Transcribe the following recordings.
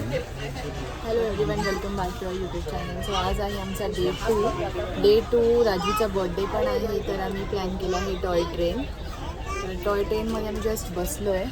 Hello everyone, welcome back to our YouTube channel. So आज आहे आमचा डे टू. राजूचा बर्थडे पण आहे, तर आम्ही प्लॅन केला आहे टॉय ट्रेन. तर टॉय ट्रेनमध्ये आम्ही जस्ट बसलो आहे.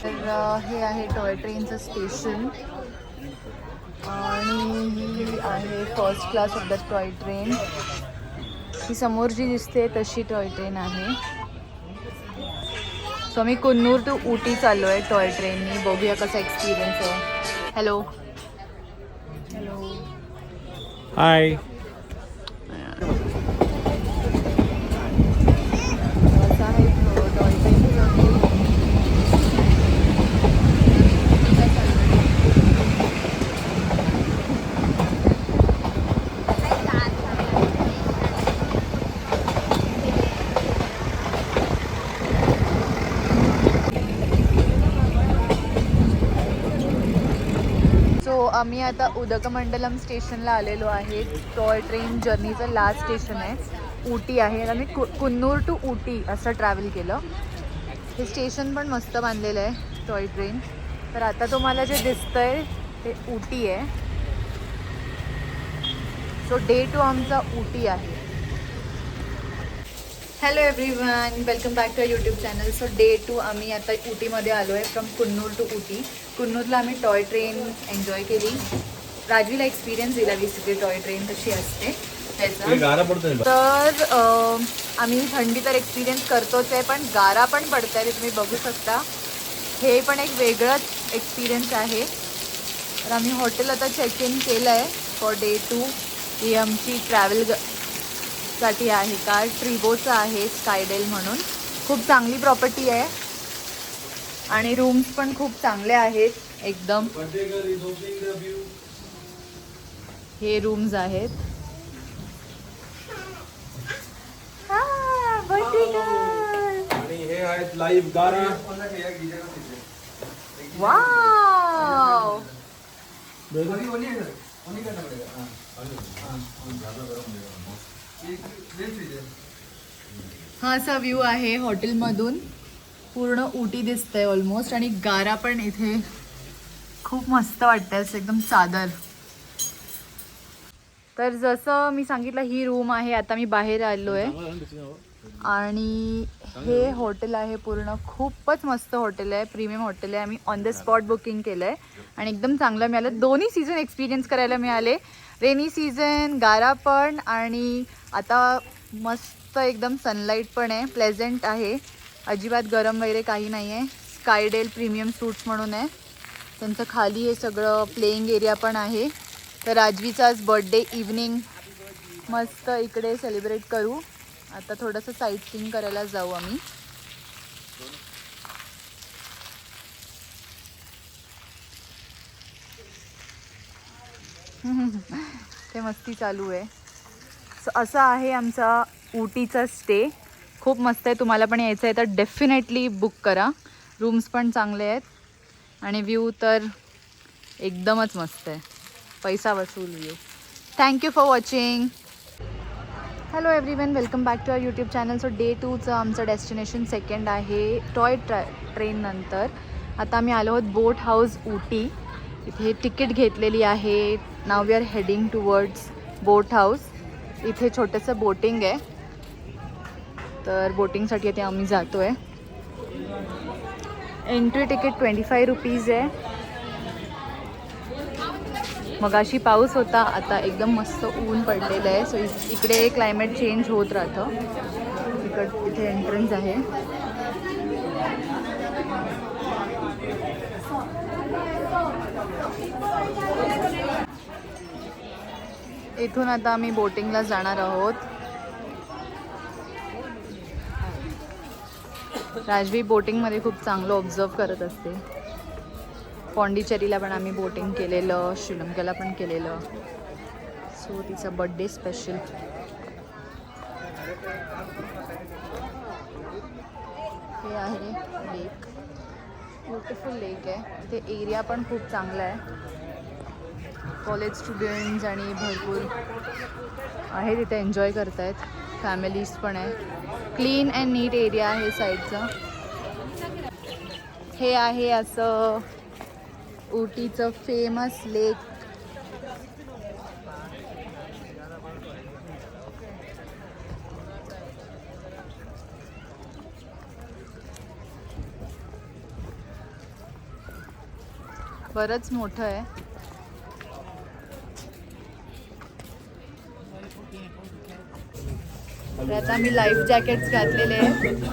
तर हे आहे टॉय ट्रेनचं स्टेशन आणि ही आहे first class of the toy train. ही समोर जी दिसते तशी टॉय ट्रेन आहे. सो आम्ही कुन्नूर टू उटी चाललो आहे टॉय ट्रेननी. बघूया कसा एक्सपिरियन्स आहे. Hello hello hi. आम्ही आता उदकमंडलम स्टेशनला आलेलो आहे. टॉय ट्रेन जर्नीचं लास्ट स्टेशन आहे. उटी आहे. आम्ही कुन्नूर टू उटी असं ट्रॅव्हल केलं. हे स्टेशन पण मस्त बांधलेलं आहे टॉय ट्रेन. तर आता तुम्हाला जे दिसतंय ते उटी आहे. सो डे टू आमचा उटी आहे. Hello everyone, welcome back to YouTube channel. So day two आम्ही आता उटीमध्ये आलो आहे. From Coonoor to Ooty. कुन्नूरला आम्ही टॉय ट्रेन एन्जॉय केली. राजवीला एक्सपिरियन्स दिला बेसिकली टॉय ट्रेन कशी असते त्याचा. तर आम्ही थंडी तर एक्सपिरियन्स करतोच आहे, पण गारा पण पडत आहे, तुम्ही बघू शकता. हे पण एक वेगळंच एक्सपिरियन्स आहे. तर आम्ही हॉटेल आता चेक इन केलं आहे फॉर डे टू. ही आमची ट्रॅव्हल साठी आहे का ट्रिबोचं आहे, स्कायडेल म्हणून. खूप चांगली प्रॉपर्टी आहे आणि रूम्स पण खूप चांगले आहेत एकदम. हे रूम्स आहेत. आणि हे आहेत लाईव्ह गारा. वाव. हा असा व्ह्यू आहे हॉटेलमधून. पूर्ण उटी दिसतंय ऑलमोस्ट. आणि गारा पण इथे खूप मस्त वाटतंय, असं एकदम चादर. तर जसं मी सांगितलं ही रूम आहे. आता मी बाहेर आलो आहे आणि हे हॉटेल आहे पूर्ण खूपच मस्त हॉटेल आहे. प्रीमियम हॉटेल आहे. आम्ही ऑन द स्पॉट बुकिंग केलं आहे आणि एकदम चांगलं मिळालं. दोन्ही सीझन एक्सपिरियन्स करायला मिळाले. रेनी सीझन, गारा पण, आणि आता मस्त एकदम सनलाईट पण आहे. प्लेझंट आहे, अजिबात गरम वगैरे काही नाही आहे. स्कायडेल प्रीमियम सूट्स म्हणून आहे त्यांचं. खाली हे सगळं प्लेइंग एरिया पण आहे. तर राजवीचा आज बर्थडे इव्हनिंग मस्त इकडे सेलिब्रेट करू. आता थोडंसं साईट सीइंग करायला जाऊ आम्ही. ते मस्ती चालू आहे. सो असा आहे आमचा उटीचा स्टे. खूप मस्त आहे. तुम्हाला पण यायचं आहे तर डेफिनेटली बुक करा. रूम्स पण चांगले आहेत आणि व्ह्यू तर एकदमच मस्त आहे. पैसा वसूल view. Thank you for watching. Hello everyone, welcome back to our YouTube channel. So day टूचं आमचं डेस्टिनेशन सेकंड आहे टॉय ट्रेन नंतर. आता आम्ही आलो आहोत बोट हाऊस उटी. इथे तिकीट घेतलेली आहे. नाव we are heading towards boat house. इथे छोटंसं बोटिंग आहे, तर बोटिंगसाठी इथे आम्ही जातो आहे. एंट्री तिकीट 25 रुपीज आहे. मगाशी पाऊस होता, आता एकदम मस्त ऊन पडलेलं आहे. सो इकडे क्लायमेट चेंज होत राहतं. इथे एंट्रन्स आहे. इथून आता आम्ही बोटिंगला जाणार आहोत. राजवी बोटिंगमध्ये खूप चांगलं ऑब्झर्व करत असते. पॉंडिचेरीला पण आम्ही बोटिंग केलेलं, श्रीलंकेला पण केलेलं. सो तिचा बर्थडे स्पेशल. हे आहे लेक. ब्युटिफुल लेक आहे. इथे एरिया पण खूप चांगला आहे. कॉलेज स्टुडंट्स आणि भरपूर आहे तिथे एन्जॉय करतायत. फॅमिलीज पण आहे. क्लीन अँड नीट एरिया आहे साईडचा. हे आहे असं उटीचं फेमस लेक. बरंच मोठं आहे. तर आता आम्ही लाईफ जॅकेट्स घातलेले आहेत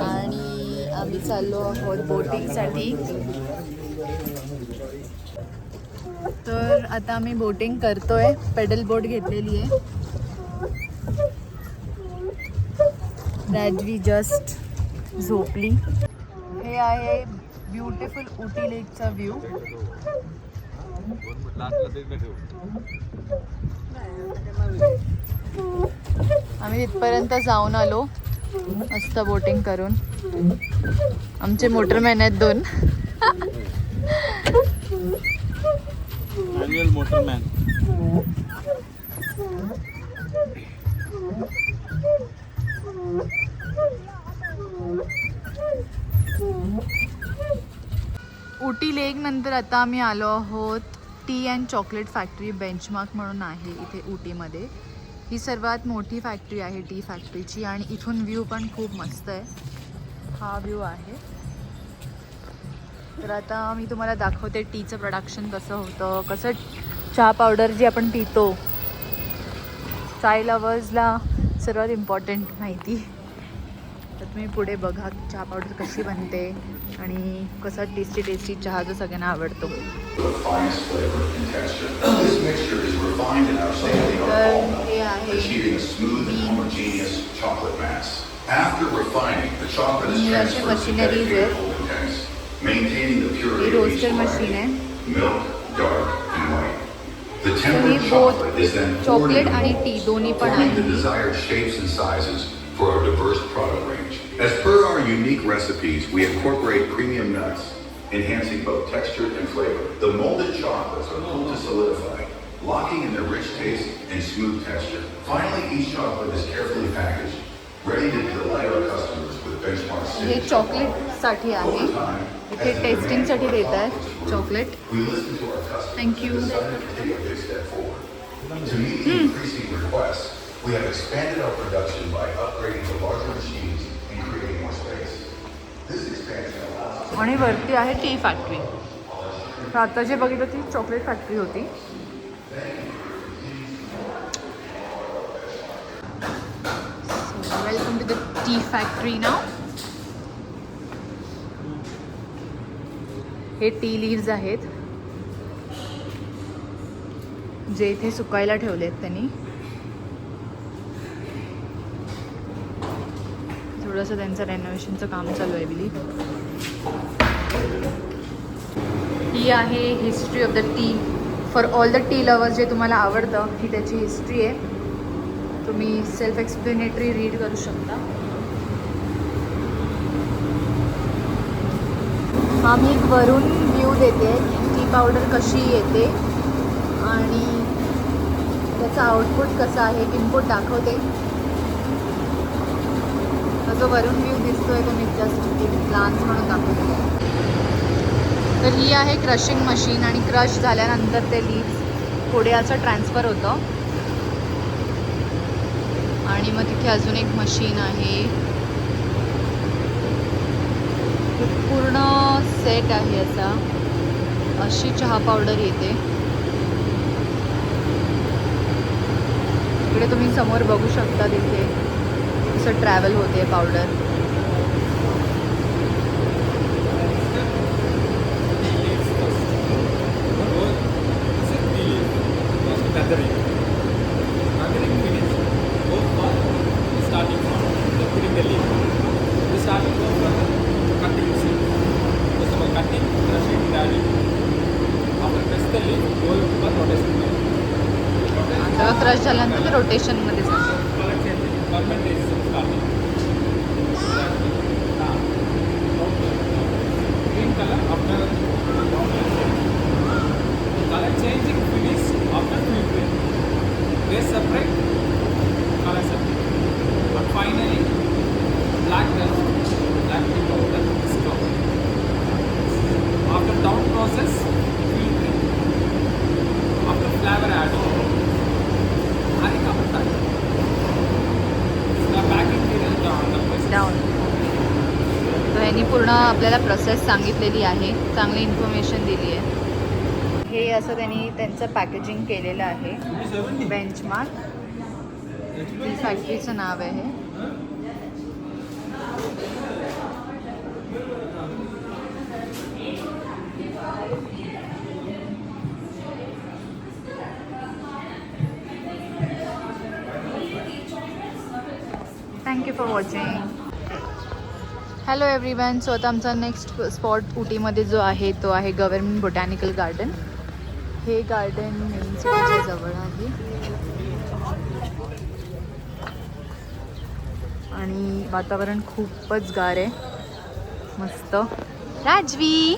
आणि आम्ही चाललो आहोत बोटिंगसाठी. तर आता आम्ही बोटिंग करतोय. पेडल बोट घेतलेली आहे. राजवी जस्ट झोपली. हे आहे ब्युटिफुल उटी लेकचा व्ह्यू. आम्ही तिथपर्यंत जाऊन आलो मस्त बोटिंग करून. आमचे मोटरमॅन आहेत 2. मॅन्युअल मोटरमॅन. उटी लेक नंतर आता आम्ही आलो आहोत T and chocolate factory. Benchmark म्हणून आहे इथे उटीमध्ये. ही सर्वात मोठी फॅक्टरी आहे टी फॅक्टरीची आणि इथून व्ह्यू पण खूप मस्त आहे. हा व्ह्यू आहे. तर आता मी तुम्हाला दाखवते टीचं प्रोडक्शन कसं होतं, कसं चहा पावडर जी आपण पितो. चाय लवर्सला सर्वात इम्पॉर्टंट माहिती. तर तुम्ही पुढे बघा चहा पावडर कशी बनते आणि कसा टेस्टी चहा जो सगळ्यांना आवडतो. तर हे आहे अशी मशिनरीज आहेत. ही रोस्टर मशीन आहे. ही बोथ चॉकलेट आणि टी दोन्ही पण आहे. For our diverse product range. As per our unique recipes, we incorporate premium nuts, enhancing both texture and flavor. The molded chocolates are cooled to solidify, locking in their rich taste and smooth texture. Finally, each chocolate is carefully packaged, ready to delight our customers with benchmark हे चॉकलेटसाठी आहे. इथे टेस्टिंगसाठी देत आहेत chocolate. Thank you. To meet the increasing requests, we have expanded our production by upgrading to larger machines and creating more space. This expansion allows आणि वरती आहे T factory. तर आता जे बघितलं ती चॉकलेट फॅक्टरी होती. Welcome to the tea factory नाव. हे टी लीव्ज आहेत जे इथे सुकायला ठेवलेत त्यांनी. थोडंसं त्यांचं रेनोव्हेशनचं काम चालू आहे बिलीव्ह. ही आहे history of the T for all the T lovers. जे तुम्हाला आवडतं ही त्याची हिस्ट्री आहे. तुम्ही सेल्फ एक्सप्लेनेटरी रीड करू शकता. हा मी एक वरून व्ह्यू देते टी पावडर कशी येते आणि त्याचा आउटपुट कसा आहे. इनपुट दाखवते. जो वरून व्ह्यू दिसतोय तो मी जस्ट एक ग्लान्स म्हणून दाखवतो. तर ही आहे क्रशिंग मशीन आणि क्रश झाल्यानंतर ते लीव्स पुढे असं ट्रान्सफर होतं आणि मग तिथे अजून एक मशीन आहे. पूर्ण सेट आहे असा. अशी चहा पावडर येते. इकडे तुम्ही समोर बघू शकता तिथे असं ट्रॅव्हल होते पावडर. आता क्रश झाल्यानंतर ते रोटेशनमध्ये जातं. Green color after color changing finish after filtering. They separate, color separate. And finally, black tea powder is covered. After down process, आपल्याला प्रोसेस सांगितलेली आहे, चांगली इन्फॉर्मेशन दिली आहे. हे असं त्यांनी त्यांचं पॅकेजिंग केलेलं आहे. बेंचमार्क ही फॅक्टरीचं नाव आहे. Thank you for watching. Hello everyone. So आता आमचा नेक्स्ट स्पॉट उटीमध्ये जो आहे तो आहे गव्हर्नमेंट बोटॅनिकल गार्डन. हे गार्डन मेन सिटीच्या जवळ आहे आणि वातावरण खूपच गार आहे. मस्त. राजवी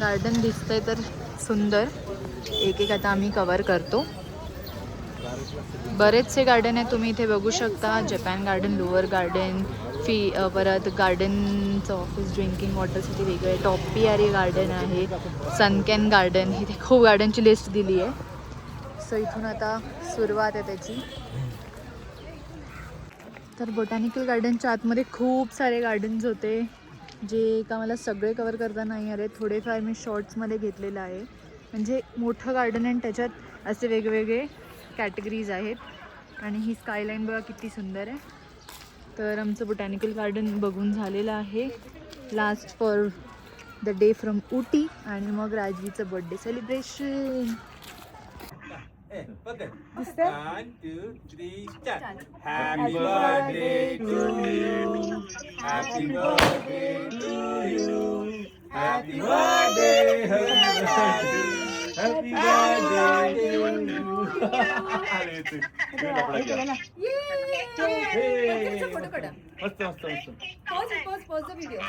गार्डन दिसतंय तर सुंदर. एक एक आता आम्ही कवर करतो. बरेचसे गार्डन आहेत, तुम्ही इथे बघू शकता. जपान गार्डन, लोअर गार्डन, परत गार्डनचं ऑफिस, ड्रिंकिंग वॉटरसाठी वेगळं आहे. टॉपियारी गार्डन आहे, सनकॅन गार्डन. इथे खूप गार्डनची लिस्ट दिली आहे. सो इथून आता सुरुवात आहे त्याची. तर बोटॅनिकल गार्डनच्या आतमध्ये खूप सारे गार्डन्स होते, जे का मला सगळे कवर करता नाही आले. थोडेफार मी शॉर्ट्समध्ये घेतलेलं आहे. म्हणजे मोठं गार्डन आणि त्याच्यात असे वेगवेगळे कॅटेगरीज आहेत. आणि ही स्कायलाईन बघा किती सुंदर आहे. तर आमचं बोटॅनिकल गार्डन बघून झालेलं आहे. Last for the day from Ooty. आणि मग राजवीचं birthday celebration. Okay. 1, 2, 3, start. Happy birthday to you. Happy birthday to you. Happy birthday. Happy birthday to you. मस्त मस्त मस्त. Pause the video.